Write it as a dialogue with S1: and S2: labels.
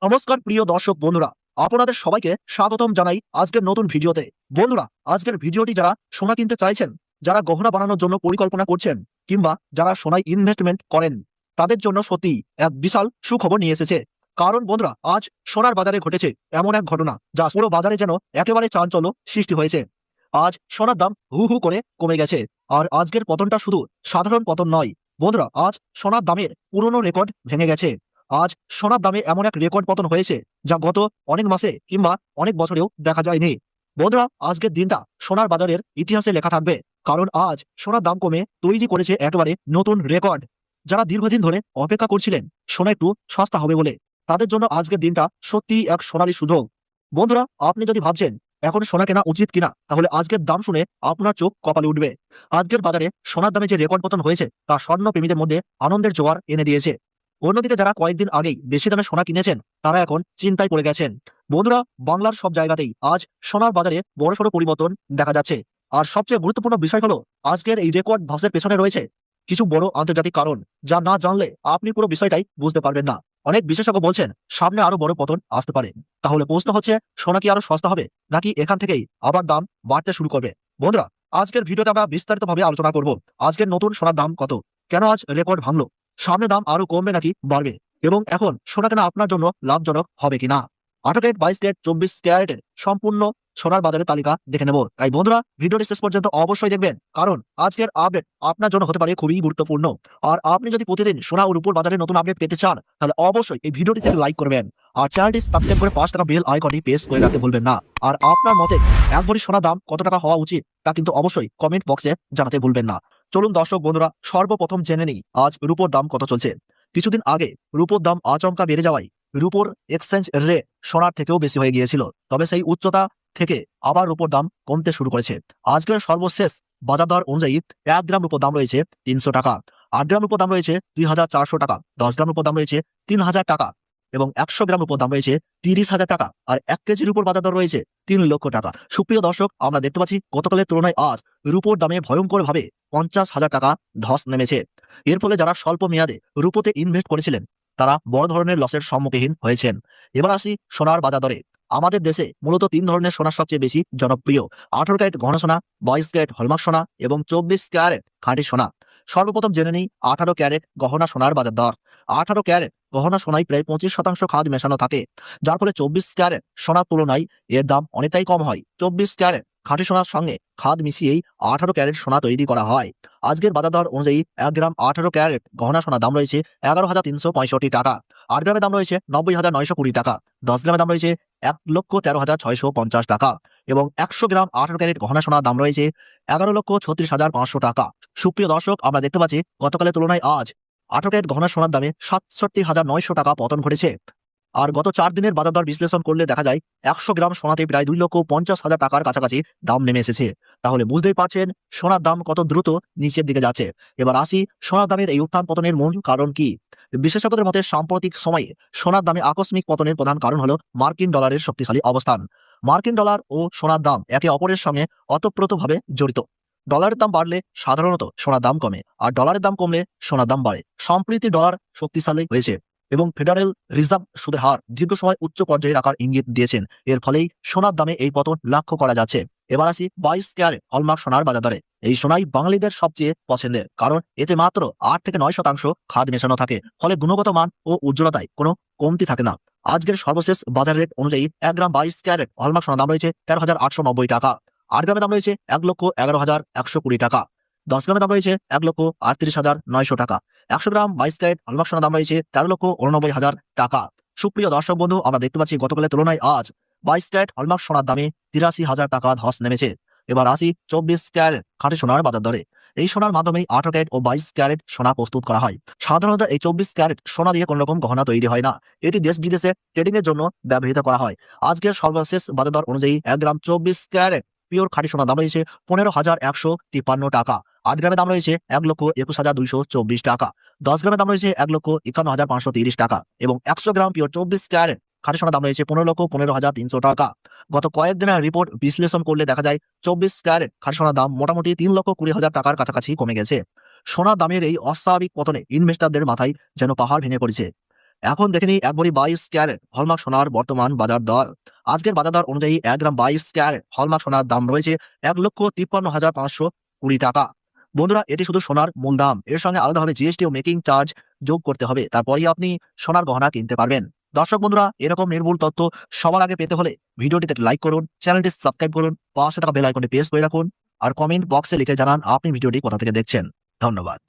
S1: নমস্কার প্রিয় দর্শক বন্ধুরা, আপনাদের সবাইকে স্বাগতম জানাই আজকের নতুন ভিডিওতে। বন্ধুরা, আজকের ভিডিওটি যারা সোনা কিনতে চাইছেন, যারা গহনা বানানোর জন্য পরিকল্পনা করছেন, কিংবা যারা সোনায় ইনভেস্টমেন্ট করেন, তাদের জন্য সত্যি এক বিশাল সুখবর নিয়ে এসেছে। কারণ বন্ধুরা, আজ সোনার বাজারে ঘটেছে এমন এক ঘটনা যা পুরো বাজারে যেন একেবারে চাঞ্চল্য সৃষ্টি হয়েছে। আজ সোনার দাম হু হু করে কমে গেছে। আর আজকের পতনটা শুধু সাধারণ পতন নয় বন্ধুরা, আজ সোনার দামের পুরনো রেকর্ড ভেঙে গেছে। আজ সোনার দামে এমন এক রেকর্ড পতন হয়েছে যা গত অনেক মাসে কিংবা অনেক বছরেও দেখা যায়নি। বন্ধুরা, আজকের দিনটা সোনার বাজারের ইতিহাসে লেখা থাকবে, কারণ আজ সোনার দাম কমে তৈরি করেছে একেবারে নতুন রেকর্ড। যারা দীর্ঘদিন ধরে অপেক্ষা করছিলেন সোনা একটু সস্তা হবে বলে, তাদের জন্য আজকের দিনটা সত্যিই এক সোনালী সুযোগ। বন্ধুরা, আপনি যদি ভাবছেন এখন সোনা কেনা উচিত কিনা, তাহলে আজকের দাম শুনে আপনার চোখ কপালে উঠবে। আজকের বাজারে সোনার দামে যে রেকর্ড পতন হয়েছে তা স্বর্ণ প্রেমীদের মধ্যে আনন্দের জোয়ার এনে দিয়েছে। অন্যদিকে যারা কয়েকদিন আগেই বেশি দামে সোনা কিনেছেন, তারা এখন চিন্তায় পড়ে গেছেন। বন্ধুরা, বাংলার সব জায়গাতেই আজ সোনার বাজারে বড়সড় পরিবর্তন দেখা যাচ্ছে। আর সবচেয়ে গুরুত্বপূর্ণ বিষয় হলো, আজকের এই রেকর্ড ধসের পেছনে রয়েছে কিছু বড় আন্তর্জাতিক কারণ, যা না জানলে আপনি পুরো বিষয়টাই বুঝতে পারবেন না। অনেক বিশেষজ্ঞ বলছেন সামনে আরো বড় পতন আসতে পারে। তাহলে প্রশ্ন হচ্ছে, সোনা কি আরো সস্তা হবে, নাকি এখান থেকেই আবার দাম বাড়তে শুরু করবে? বন্ধুরা, আজকের ভিডিওতে আমরা বিস্তারিতভাবে আলোচনা করব আজকের নতুন সোনার দাম কত, কেন আজ রেকর্ড ভাঙলো, সামনে দাম আরো কমবে নাকি বাড়বে, এবং এখন সোনা কেনা আপনার জন্য লাভজনক হবে কিনা। 18 ক্যারেট, 22 ক্যারেট, 24 ক্যারেটের সম্পূর্ণ সোনার বাজারের তালিকা দেখে নেব। তাই বন্ধুরা, ভিডিওটি শেষ পর্যন্ত অবশ্যই দেখবেন, কারণ আজকের আপডেট আপনার জন্য হতে পারে খুবই গুরুত্বপূর্ণ। আর আপনি যদি প্রতিদিন সোনা ও রূপোর বাজারে নতুন আপডেট পেতে চান, তাহলে অবশ্যই এই ভিডিওটি থেকে লাইক করবেন আর চ্যানেলটি সাবস্ক্রাইব করে 5 টাকা বেল আইকনটি প্রেস করে রাখতে ভুলবেন না। আর আপনার মতে এক ভরি সোনার দাম কত টাকা হওয়া উচিত, তা কিন্তু অবশ্যই কমেন্ট বক্সে জানাতে ভুলবেন না। চলুন দর্শক বন্ধুরা, সর্বপ্রথম জেনে নিই আজ রূপোর দাম কত চলছে। কিছুদিন আগে রূপোর দাম আচমকা বেড়ে যাওয়ায় রূপোর এক্সচেঞ্জ রেট সোনার থেকেও বেশি হয়ে গিয়েছিল। তবে সেই উচ্চতা থেকে আবার রূপোর দাম কমতে শুরু করেছে। আজকের সর্বশেষ বাজার দর অনুযায়ী 1 গ্রাম রূপোর দাম রয়েছে 300 টাকা, 8 গ্রাম রূপোর দাম রয়েছে 2400 টাকা, 10 গ্রাম রূপোর দাম রয়েছে 3000 টাকা এবং 100 গ্রাম রূপোর দাম রয়েছে 30,000 টাকা। আর 1 কেজির উপর বাজার দর রয়েছে 3 লক্ষ টাকা। সুপ্রিয় দর্শক, আমরা দেখতে পাচ্ছি গতকালের তুলনায় আজ রূপোর দামে ভয়ঙ্করভাবে 50,000 টাকা ধস নেমেছে। এর ফলে যারা স্বল্প মেয়াদে রূপোতে ইনভেস্ট করেছিলেন, তারা বড় ধরনের লসের সম্মুখীন হয়েছেন। এবার আসি সোনার বাজার দরে। আমাদের দেশে মূলত 3 ধরনের সোনা সবচেয়ে বেশি জনপ্রিয়: 18 ক্যারেট ঘন সোনা, 22 ক্যারেট হলমার্ক সোনা এবং 24 ক্যারেট খাঁটি সোনা। সর্বপ্রথম জেনে নিই 18 ক্যারেট গহনা সোনার বাজার দর। 18 ক্যারেট গহনা সোনায় প্রায় 25% খাদ মেশানো থাকে, যার ফলে 24 ক্যারেট সোনার তুলনায় এর দাম অনেকটাই কম হয়। 24 ক্যারেট খাঁটি সোনার সঙ্গে খাদ মিশিয়েই 18 ক্যারেট সোনা তৈরি করা হয়। আজকের বাজার দর অনুযায়ী 1 গ্রাম 18 ক্যারেট গহনা সোনার দাম রয়েছে 11,365 টাকা, 8 গ্রামের দাম রয়েছে 90,920 টাকা, 10 গ্রামের দাম রয়েছে 1,13,650 টাকা এবং 100 গ্রাম 18 ক্যারেট গহনা সোনার দাম রয়েছে 11,36,500 টাকা। সুপ্রিয় দর্শক, আমরা দেখতে পাচ্ছি গতকালের তুলনায় আজ 18 ক্যারেট গহনা সোনার দামে 67,900 টাকা পতন ঘটেছে। আর গত 4 দিনের বাজার দর বিশ্লেষণ করলে দেখা যায় 100 গ্রাম সোনাতে প্রায় 2,50,000 টাকার কাছাকাছি দাম নেমে এসেছে। তাহলে বুঝতেই পারছেন সোনার দাম কত দ্রুত নিচের দিকে যাচ্ছে। এবার আসি, সোনার দামের এই উত্থান পতনের মূল কারণ কি। বিশেষজ্ঞদের মতে সাম্প্রতিক সময়ে সোনার দামে আকস্মিক পতনের প্রধান কারণ হলো মার্কিন ডলারের শক্তিশালী অবস্থান। মার্কিন ডলার ও সোনার দাম একে অপরের সঙ্গে ওতপ্রোতভাবে জড়িত। ডলারের দাম বাড়লে সাধারণত সোনার দাম কমে, আর ডলারের দাম কমলে সোনার দাম বাড়ে। সম্প্রতি ডলার শক্তিশালী হয়েছে এবং ফেডারেল রিজার্ভ সুদের হার দীর্ঘ সময় উচ্চ পর্যায়ে রাখার ইঙ্গিত দিয়েছেন। এর ফলেই সোনার দামে এই পতন লক্ষ্য করা যাচ্ছে। এবার আসি 22 ক্যারেট হলমার্ক সোনার বাজার দরে। এই সোনাই বাঙালিদের সবচেয়ে পছন্দের, কারণ এতে মাত্র 8 থেকে 9% খাদ মেশানো থাকে, ফলে গুণগত মান ও উজ্জ্বলতায় কোনো কমতি থাকে না। আজকের সর্বশেষ বাজার রেট অনুযায়ী 1 গ্রাম 22 ক্যারেট হলমার্ক সোনার দাম রয়েছে 13,890 টাকা, 8 গ্রামের দাম রয়েছে 1,11,120 টাকা, 10 গ্রামের দাম রয়েছে 1,38,900 টাকা, 100 গ্রাম 22 ক্যারেট হলমার্ক সোনার দাম রয়েছে 13,89,000 টাকা। সুপ্রিয় দর্শক বন্ধু, আমরা দেখতে পাচ্ছি গতকালের তুলনায় আজ 22 ক্যারেট হলমার্ক সোনার দামে 83,000 টাকা ধস নেমেছে। এবার আসি 24 ক্যারেট খাঁটি সোনার বাজার দরে। এই সোনার মাধ্যমেই 18 ক্যারেট ও 22 ক্যারেট সোনা প্রস্তুত করা হয়। সাধারণত এই 24 ক্যারেট সোনা দিয়ে কোনো রকম গহনা তৈরি হয় না, এটি দেশ বিদেশে ট্রেডিং এর জন্য ব্যবহৃত করা হয়। আজকের সর্বশেষ বাজার দর অনুযায়ী 1 গ্রাম 24 ক্যারেট পিওর খাঁটি সোনার দাম রয়েছে 15,153 টাকা, 8 গ্রামের দাম রয়েছে 1,21,224 টাকা, 10 গ্রামের দাম রয়েছে 1,51,530 টাকা এবং 100 গ্রাম পিওর 24 ক্যারেট খাঁটি সোনার দাম রয়েছে 15,15,300 টাকা। গত কয়েকদিনের রিপোর্ট বিশ্লেষণ করলে দেখা যায় 24 ক্যারেট খাঁটি সোনার দাম মোটামুটি 3,20,000 টাকার কাছাকাছি কমে গেছে। সোনার দামের এই অস্বাভাবিক পতনে ইনভেস্টরদের মাথায় যেন পাহাড় ভেঙে পড়েছে। এখন দেখে নিই 1 ভরি 22 ক্যারেট হলমার্ক সোনার বর্তমান বাজার দর। আজকের বাজার দর অনুযায়ী 1 গ্রাম 22 ক্যারেট হলমার্ক সোনার দাম রয়েছে 1,53,520 টাকা। বন্ধুরা, এটি শুধু সোনার মূল দাম, এর সঙ্গে আলাদাভাবে জিএসটি ও মেকিং চার্জ যোগ করতে হবে, তারপরেই আপনি সোনার গহনা কিনতে পারবেন। দর্শক বন্ধুরা, এরকম নির্ভুল তথ্য সবার আগে পেতে হলে ভিডিওটিতে লাইক করুন, চ্যানেলটি সাবস্ক্রাইব করুন, পাশে থাকা বেল আইকনটি প্রেস করে রাখুন আর কমেন্ট বক্সে লিখে জানান আপনি ভিডিওটি কোথা থেকে দেখছেন। ধন্যবাদ।